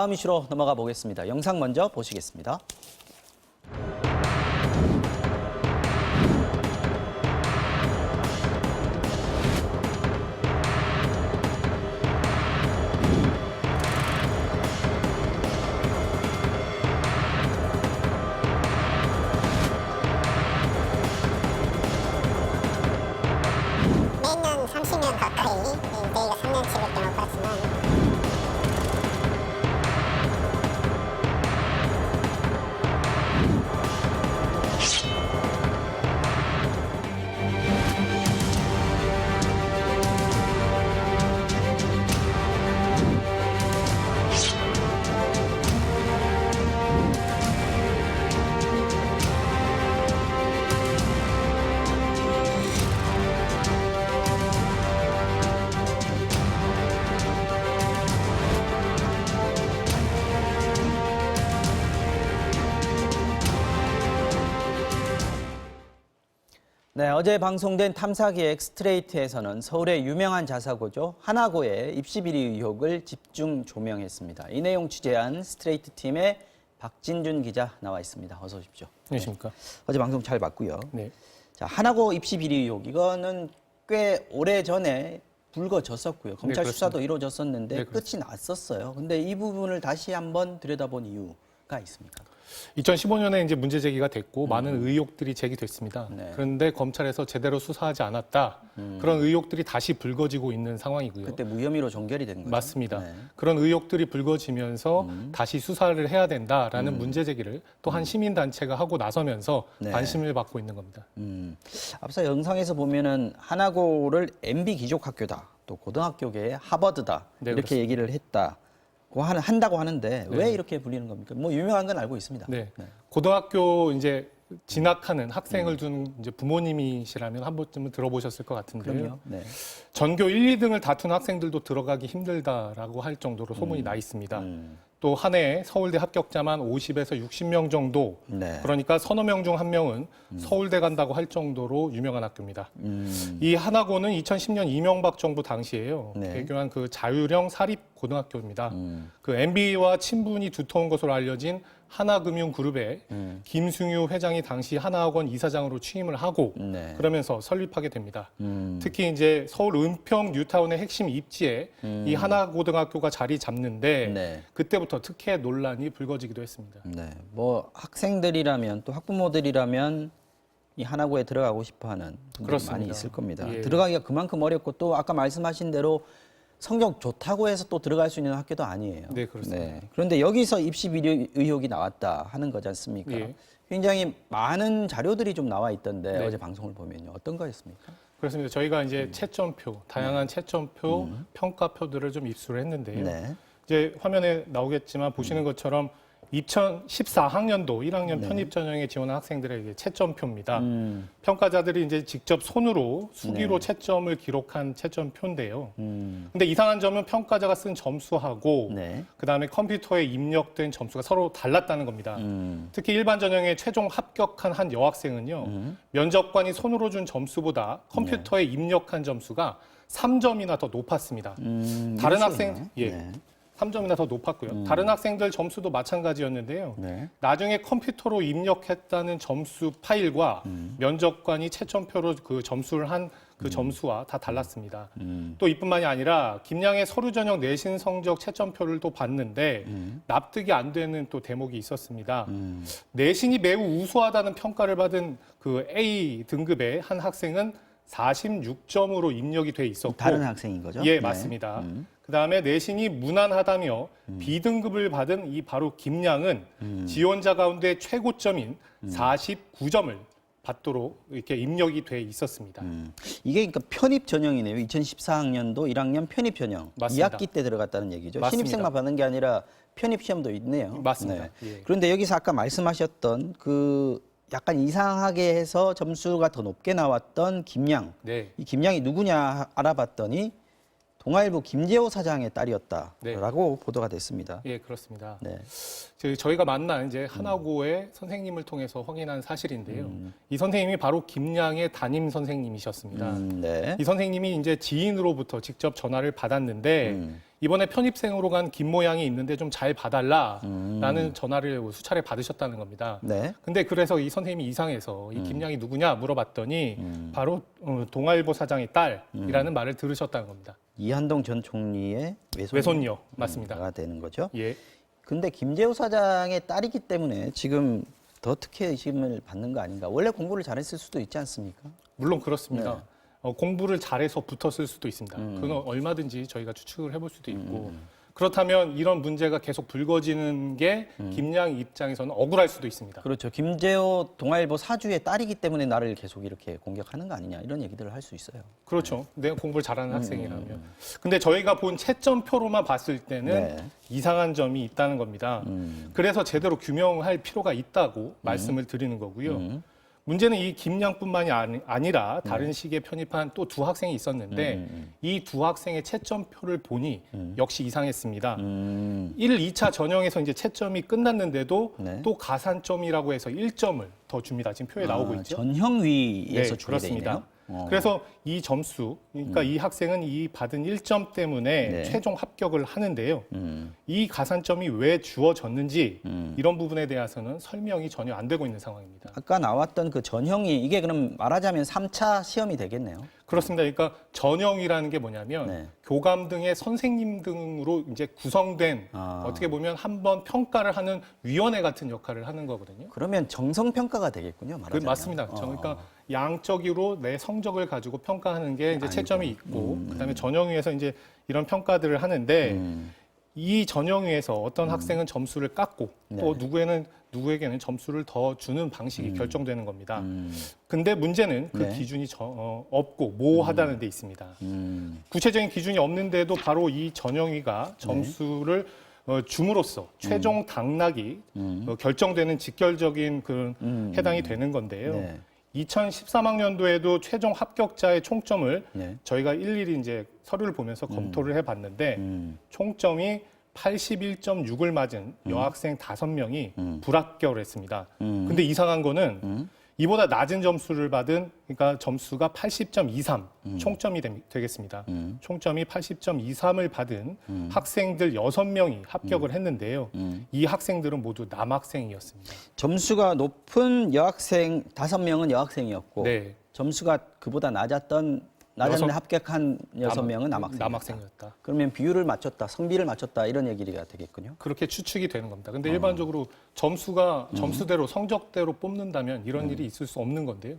다음 이슈로 넘어가 보겠습니다. 영상 먼저 보시겠습니다. 매년 30년 가까이 저희가 3년치밖에 못 봤지만 네, 어제 방송된 탐사기획 스트레이트에서는 서울의 유명한 자사고죠. 하나고의 입시 비리 의혹을 집중 조명했습니다. 이 내용 취재한 스트레이트 팀의 박진준 기자 나와 있습니다. 어서 오십시오. 안녕하십니까. 어제 방송 잘 봤고요. 네. 자, 하나고 입시 비리 의혹 이거는 꽤 오래 전에 불거졌었고요. 검찰 네, 수사도 이루어졌었는데 네, 끝이 났었어요. 근데 이 부분을 다시 한번 들여다본 이유가 있습니까? 2015년에 이제 문제 제기가 됐고 많은 의혹들이 제기됐습니다. 네. 그런데 검찰에서 제대로 수사하지 않았다. 그런 의혹들이 다시 불거지고 있는 상황이고요. 그때 무혐의로 종결이 된 거죠. 맞습니다. 네. 그런 의혹들이 불거지면서 다시 수사를 해야 된다라는 문제 제기를 또 한 시민단체가 하고 나서면서 네. 관심을 받고 있는 겁니다. 앞서 영상에서 보면은 하나고를 MB 기족 학교다, 또 고등학교계의 하버드다 네, 이렇게 그렇습니다. 얘기를 한다고 하는데 왜 네. 이렇게 불리는 겁니까? 뭐 유명한 건 알고 있습니다. 네. 고등학교 이제 진학하는 학생을 둔 이제 부모님이시라면 한 번쯤은 들어보셨을 것 같은데요. 그럼요. 네. 전교 1, 2등을 다툰 학생들도 들어가기 힘들다라고 할 정도로 소문이 나 있습니다. 또 한 해에 서울대 합격자만 50에서 60명 정도, 네. 그러니까 서너 명 중 한 명은 서울대 간다고 할 정도로 유명한 학교입니다. 이 하나고는 2010년 이명박 정부 당시에요. 네. 개교한 그 자율형 사립 고등학교입니다. 그 MB와 친분이 두터운 것으로 알려진 하나금융그룹의 김승유 회장이 당시 하나학원 이사장으로 취임을 하고 네. 그러면서 설립하게 됩니다. 특히 이제 서울 은평 뉴타운의 핵심 입지에 이 하나고등학교가 자리 잡는데 네. 그때부터 특혜 논란이 불거지기도 했습니다. 네. 뭐 학생들이라면 또 학부모들이라면 이 하나고에 들어가고 싶어하는 분들이 그렇습니다. 많이 있을 겁니다. 예. 들어가기가 그만큼 어렵고 또 아까 말씀하신 대로 성적 좋다고 해서 또 들어갈 수 있는 학교도 아니에요. 네, 그렇습니다. 그런데 여기서 입시 비리 의혹이 나왔다 하는 거지 않습니까? 예. 굉장히 많은 자료들이 좀 나와 있던데 네. 어제 방송을 보면요. 어떤 거였습니까? 그렇습니다. 저희가 이제 채점표, 다양한 채점표, 평가표들을 좀 입수를 했는데요. 네. 이제 화면에 나오겠지만 보시는 것처럼 2014학년도 1학년 편입 전형에 지원한 학생들의 이게 채점표입니다. 평가자들이 이제 직접 손으로 수기로 채점을 기록한 채점표인데요. 근데 이상한 점은 평가자가 쓴 점수하고 네. 그다음에 컴퓨터에 입력된 점수가 서로 달랐다는 겁니다. 특히 일반 전형에 최종 합격한 한 여학생은요. 면접관이 손으로 준 점수보다 컴퓨터에 입력한 점수가 3점이나 더 높았습니다. 다른 이럴 수 학생 있나요? 예. 네. 3점이나 더 높았고요. 다른 학생들 점수도 마찬가지였는데요. 네. 나중에 컴퓨터로 입력했다는 점수 파일과 면접관이 채점표로 그 점수를 한 그 점수와 다 달랐습니다. 또 이뿐만이 아니라 김양의 서류 전형 내신 성적 채점표를 또 봤는데 납득이 안 되는 또 대목이 있었습니다. 내신이 매우 우수하다는 평가를 받은 그 A 등급의 한 학생은 46점으로 입력이 돼 있었고 다른 학생인 거죠? 예, 네. 맞습니다. 그다음에 내신이 무난하다며 B등급을 받은 이 바로 김양은 지원자 가운데 최고점인 49점을 받도록 이렇게 입력이 돼 있었습니다. 이게 그러니까 편입 전형이네요. 2014학년도 1학년 편입 전형. 맞습니다. 2학기 때 들어갔다는 얘기죠. 맞습니다. 신입생만 받는 게 아니라 편입 시험도 있네요. 맞습니다. 예. 그런데 여기서 아까 말씀하셨던 그 약간 이상하게 해서 점수가 더 높게 나왔던 김양. 네. 이 김양이 누구냐 알아봤더니 동아일보 김재호 사장의 딸이었다라고 보도가 됐습니다. 예, 그렇습니다. 네. 저희가 만난 이제 하나고의 선생님을 통해서 확인한 사실인데요. 이 선생님이 바로 김양의 담임 선생님이셨습니다. 네. 이 선생님이 이제 지인으로부터 직접 전화를 받았는데 이번에 편입생으로 간 김 모양이 있는데 좀 잘 봐달라라는 전화를 수차례 받으셨다는 겁니다. 네. 근데 그래서 이 선생님이 이상해서 이 김양이 누구냐 물어봤더니 바로 동아일보 사장의 딸이라는 말을 들으셨다는 겁니다. 이한동 전 총리의 외손녀 맞습니다. 가 되는 거죠. 예. 근데 김재호 사장의 딸이기 때문에 지금 더 특혜 의심을 받는 거 아닌가? 원래 공부를 잘했을 수도 있지 않습니까? 물론 그렇습니다. 네. 공부를 잘해서 붙었을 수도 있습니다. 그건 얼마든지 저희가 추측을 해볼 수도 있고 그렇다면 이런 문제가 계속 불거지는 게 김양 입장에서는 억울할 수도 있습니다. 그렇죠. 김재호 동아일보 사주의 딸이기 때문에 나를 계속 이렇게 공격하는 거 아니냐 이런 얘기들을 할 수 있어요. 그렇죠. 내가 공부를 잘하는 학생이라면. 근데 저희가 본 채점표로만 봤을 때는 네. 이상한 점이 있다는 겁니다. 그래서 제대로 규명할 필요가 있다고 말씀을 드리는 거고요. 문제는 이 김양뿐만이 아니라 다른 시기에 편입한 또 두 학생이 있었는데 이 두 학생의 채점표를 보니 역시 이상했습니다. 1, 2차 전형에서 이제 채점이 끝났는데도 네. 또 가산점이라고 해서 1점을 더 줍니다. 지금 표에 나오고 있죠. 전형위에서 주게 돼 그렇습니다. 있네요. 그래서 이 점수, 그러니까 이 학생은 이 받은 1점 때문에 네. 최종 합격을 하는데요. 이 가산점이 왜 주어졌는지 이런 부분에 대해서는 설명이 전혀 안 되고 있는 상황입니다. 아까 나왔던 그 전형이 이게 그럼 말하자면 3차 시험이 되겠네요. 그렇습니다. 그러니까 전형이라는 게 뭐냐면 네. 교감 등의 선생님 등으로 이제 구성된 어떻게 보면 한번 평가를 하는 위원회 같은 역할을 하는 거거든요. 그러면 정성 평가가 되겠군요. 말하자면. 맞습니다. 그러니까 양적으로 내 성적을 가지고 평가하는 게 이제 채점이 있고 그다음에 전형위에서 이제 이런 평가들을 하는데 이 전형위에서 어떤 학생은 점수를 깎고 또 누구에게는 점수를 더 주는 방식이 결정되는 겁니다. 근데 문제는 그 네. 기준이 없고 모호하다는 데 있습니다. 구체적인 기준이 없는데도 바로 이 전형위가 점수를 줌으로써 최종 당락이 결정되는 직결적인 그 해당이 되는 건데요. 네. 2013학년도에도 최종 합격자의 총점을 네. 저희가 일일이 이제 서류를 보면서 검토를 해봤는데 총점이 81.6을 맞은 여학생 5명이 불합격을 했습니다. 근데 이상한 거는 이보다 낮은 점수를 받은 그러니까 점수가 80.23 총점이 되겠습니다. 총점이 80.23을 받은 학생들 6명이 합격을 했는데요. 이 학생들은 모두 남학생이었습니다. 점수가 높은 여학생 5명은 여학생이었고 네. 점수가 그보다 낮았는데 합격한 6명은 남학생이었다. 남학생이었다. 그러면 비율을 맞췄다, 성비를 맞췄다 이런 얘기가 되겠군요. 그렇게 추측이 되는 겁니다. 근데 일반적으로 점수가 점수대로 성적대로 뽑는다면 이런 일이 있을 수 없는 건데요.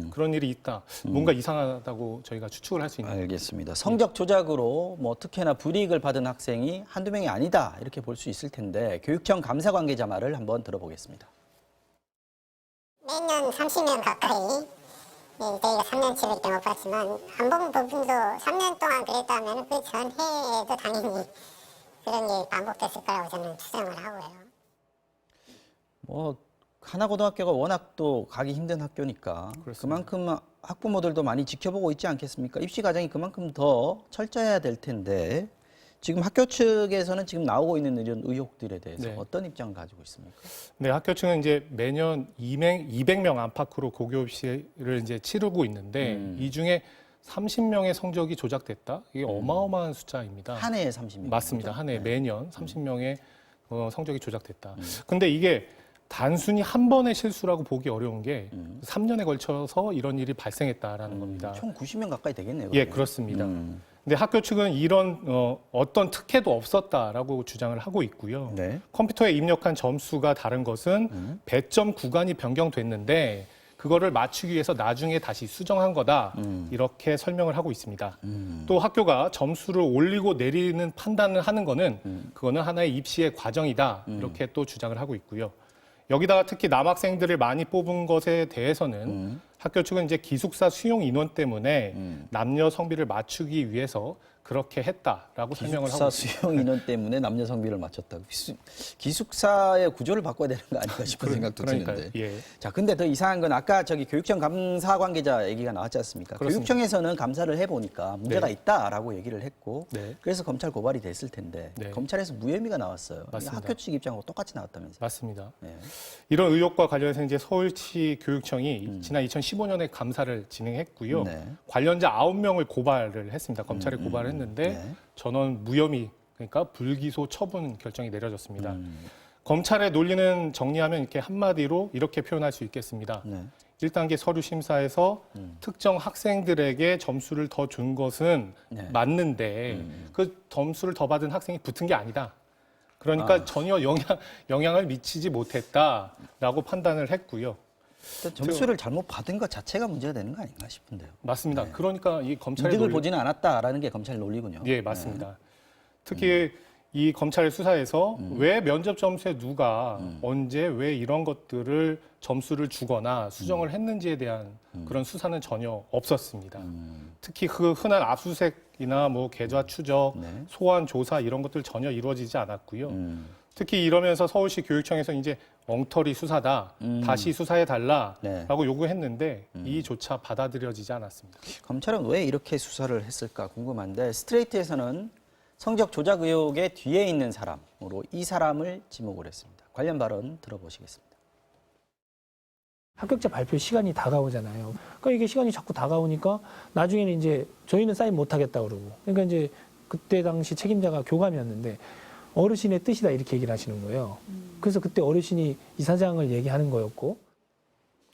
그런 일이 있다. 뭔가 이상하다고 저희가 추측을 할 수 있는 알겠습니다. 성적 조작으로 뭐 특혜나 불이익을 받은 학생이 한두 명이 아니다 이렇게 볼 수 있을 텐데 교육청 감사 관계자 말을 한번 들어보겠습니다. 매년 30명 가까이 저희가 3년치밖에 못 봤지만 안 본 부분도 3년 동안 그랬다면 그 전해에도 당연히 그런 게 반복됐을 거라고 저는 추정을 하고요. 뭐 하나고등학교가 워낙 또 가기 힘든 학교니까 그렇습니다. 그만큼 학부모들도 많이 지켜보고 있지 않겠습니까? 입시 과정이 그만큼 더 철저해야 될 텐데 지금 학교 측에서는 지금 나오고 있는 이런 의혹들에 대해서 네. 어떤 입장을 가지고 있습니까? 네, 학교 측은 이제 매년 200명 안팎으로 고교 입시를 이제 치르고 있는데 이 중에 30명의 성적이 조작됐다. 이게 어마어마한 숫자입니다. 한 해에 30명. 맞습니다. 한 해 매년 30명의 성적이 조작됐다. 근데 이게 단순히 한 번의 실수라고 보기 어려운 게 3년에 걸쳐서 이런 일이 발생했다라는 겁니다. 총 90명 가까이 되겠네요. 예, 그러면. 그렇습니다. 근데 학교 측은 이런 어떤 특혜도 없었다라고 주장을 하고 있고요. 네. 컴퓨터에 입력한 점수가 다른 것은 배점 구간이 변경됐는데 그거를 맞추기 위해서 나중에 다시 수정한 거다. 이렇게 설명을 하고 있습니다. 또 학교가 점수를 올리고 내리는 판단을 하는 거는 그거는 하나의 입시의 과정이다. 이렇게 또 주장을 하고 있고요. 여기다가 특히 남학생들을 많이 뽑은 것에 대해서는 학교 측은 이제 기숙사 수용 인원 때문에 남녀 성비를 맞추기 위해서 그렇게 했다라고 설명을 하고 기숙사 있습니다. 수용 인원 때문에 남녀 성비를 맞췄다. 기숙사의 구조를 바꿔야 되는 거 아닌가 싶은 생각도 그러니까요. 드는데. 예. 자, 근데 더 이상한 건 아까 저기 교육청 감사 관계자 얘기가 나왔지 않습니까? 그렇습니다. 교육청에서는 감사를 해보니까 문제가 네. 있다라고 얘기를 했고, 네. 그래서 검찰 고발이 됐을 텐데 네. 검찰에서 무혐의가 나왔어요. 맞습니다. 학교 측 입장하고 똑같이 나왔다면서요? 맞습니다. 네. 이런 의혹과 관련해서 이제 서울시 교육청이 지난 2015년에 감사를 진행했고요. 네. 관련자 9명을 고발을 했습니다. 검찰에 고발을 했는데 네. 전원 무혐의, 그러니까 불기소 처분 결정이 내려졌습니다. 검찰의 논리는 정리하면 이렇게 한마디로 이렇게 표현할 수 있겠습니다. 네. 1단계 서류 심사에서 특정 학생들에게 점수를 더 준 것은 네. 맞는데 그 점수를 더 받은 학생이 붙은 게 아니다. 그러니까 전혀 영향을 미치지 못했다라고 판단을 했고요. 점수를 잘못 받은 것 자체가 문제가 되는 거 아닌가 싶은데요. 맞습니다. 그러니까 이 검찰의 이득을 논리, 보지는 않았다라는 게 검찰 논리군요. 예, 맞습니다. 특히 이 검찰의 수사에서 왜 면접 점수에 누가 언제 왜 이런 것들을 점수를 주거나 수정을 했는지에 대한 그런 수사는 전혀 없었습니다. 특히 그 흔한 압수수색이나 뭐 계좌 추적, 네. 소환 조사 이런 것들 전혀 이루어지지 않았고요. 특히 이러면서 서울시 교육청에서 이제 엉터리 수사다, 다시 수사해 달라라고 네. 요구했는데 이조차 받아들여지지 않았습니다. 검찰은 왜 이렇게 수사를 했을까 궁금한데 스트레이트에서는 성적 조작 의혹의 뒤에 있는 사람으로 이 사람을 지목을 했습니다. 관련 발언 들어보시겠습니다. 합격자 발표 시간이 다가오잖아요. 그러니까 이게 시간이 자꾸 다가오니까 나중에는 이제 저희는 사인 못 하겠다 그러고. 그러니까 이제 그때 당시 책임자가 교감이었는데 어르신의 뜻이다 이렇게 얘기를 하시는 거예요. 그래서 그때 어르신이 이사장을 얘기하는 거였고.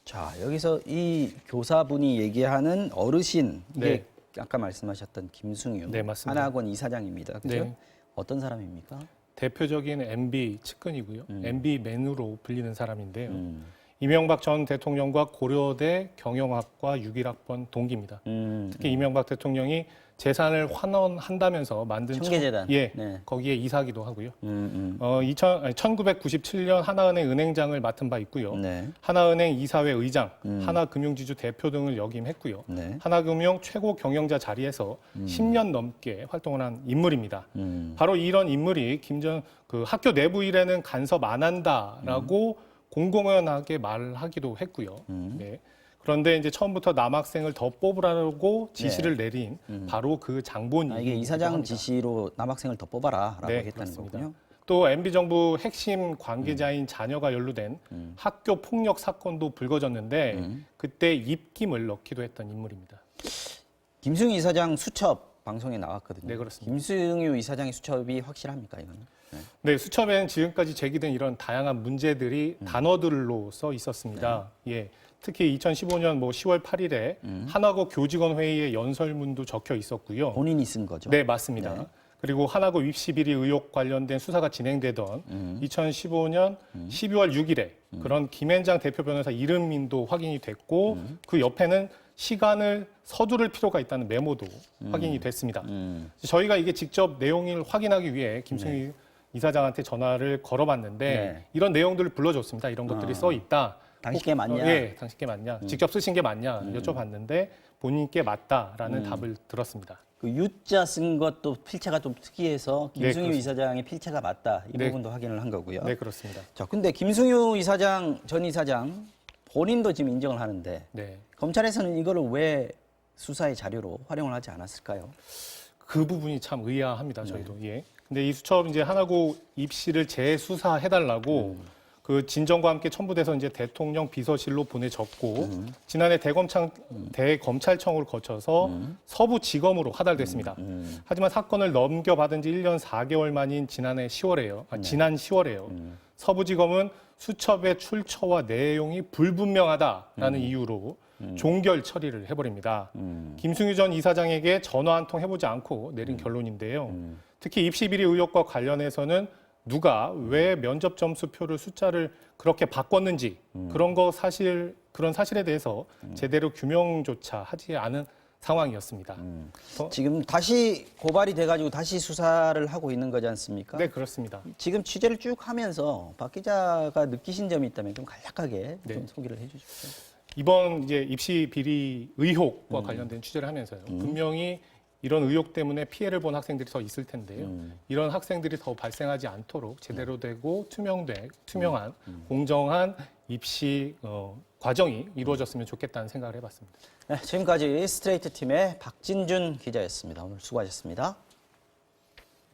자, 여기서 이 교사분이 얘기하는 어르신, 이게 네. 아까 말씀하셨던 김승유 네, 맞습니다. 하나학원 이사장입니다. 그죠? 네. 어떤 사람입니까? 대표적인 MB 측근이고요. MB맨으로 불리는 사람인데요. 음. 이명박 전 대통령과 고려대 경영학과 6.1학번 동기입니다. 특히 이명박 대통령이 재산을 환원한다면서 만든 청계재단. 예, 네. 거기에 이사기도 하고요. 1997년 하나은행 은행장을 맡은 바 있고요. 네. 하나은행 이사회 의장, 하나금융지주 대표 등을 역임했고요. 네. 하나금융 최고 경영자 자리에서 10년 넘게 활동을 한 인물입니다. 음. 바로 이런 인물이 그 학교 내부 일에는 간섭 안 한다라고 공공연하게 말하기도 했고요. 네. 그런데 이제 처음부터 남학생을 더 뽑으라고 지시를 내린 바로 그 장본인. 이게 이사장 지시로 남학생을 더 뽑아라라고 네, 했다는 그렇습니다. 거군요. 또 MB 정부 핵심 관계자인 자녀가 연루된 학교 폭력 사건도 불거졌는데 그때 입김을 넣기도 했던 인물입니다. 김승유 이사장 수첩 방송에 나왔거든요. 네, 그렇습니다. 김승유 이사장의 수첩이 확실합니까, 이거는? 네, 수첩에는 지금까지 제기된 이런 다양한 문제들이 단어들로 써 있었습니다. 예. 특히 2015년 10월 8일에 하나고 교직원 회의의 연설문도 적혀 있었고요. 본인이 쓴 거죠? 네, 맞습니다. 네. 그리고 하나고 입시 비리 의혹 관련된 수사가 진행되던 2015년 12월 6일에 그런 김앤장 대표 변호사 이름도 확인이 됐고 그 옆에는 시간을 서두를 필요가 있다는 메모도 확인이 됐습니다. 저희가 이게 직접 내용을 확인하기 위해 김승희 이사장한테 전화를 걸어봤는데 네. 이런 내용들을 불러줬습니다. 이런 것들이 써 있다. 당신께 맞냐? 예, 당신께 맞냐? 직접 쓰신 게 맞냐? 여쭤봤는데 본인께 맞다라는 답을 들었습니다. 그 U자 쓴 것도 필체가 좀 특이해서 네, 김승유 그렇습니다. 이사장의 필체가 맞다. 이 네. 부분도 확인을 한 거고요. 네, 그렇습니다. 자, 근데 김승유 이사장, 전 이사장 본인도 지금 인정을 하는데 네. 검찰에서는 이거를 왜 수사의 자료로 활용을 하지 않았을까요? 그 부분이 참 의아합니다, 저희도. 예. 근데 이 수첩 이제 하나고 입시를 재수사해달라고 그 진정과 함께 첨부돼서 이제 대통령 비서실로 보내졌고 지난해 대검찰청을 거쳐서 서부지검으로 하달됐습니다. 하지만 사건을 넘겨받은 지 1년 4개월 만인 지난 10월에요. 서부지검은 수첩의 출처와 내용이 불분명하다라는 이유로 종결 처리를 해버립니다. 김승유 전 이사장에게 전화 한 통 해보지 않고 내린 결론인데요. 특히 입시 비리 의혹과 관련해서는 누가 왜 면접 점수표를 숫자를 그렇게 바꿨는지 그런 사실에 대해서 제대로 규명조차 하지 않은 상황이었습니다. 지금 다시 고발이 돼가지고 다시 수사를 하고 있는 거지 않습니까? 네, 그렇습니다. 지금 취재를 쭉 하면서 박 기자가 느끼신 점이 있다면 좀 간략하게 네. 좀 소개를 해주십시오. 이번 이제 입시 비리 의혹과 관련된 취재를 하면서요. 분명히 이런 의혹 때문에 피해를 본 학생들이 더 있을 텐데요. 이런 학생들이 더 발생하지 않도록 제대로 되고 투명한 공정한 입시 과정이 이루어졌으면 좋겠다는 생각을 해봤습니다. 네, 지금까지 스트레이트 팀의 박진준 기자였습니다. 오늘 수고하셨습니다.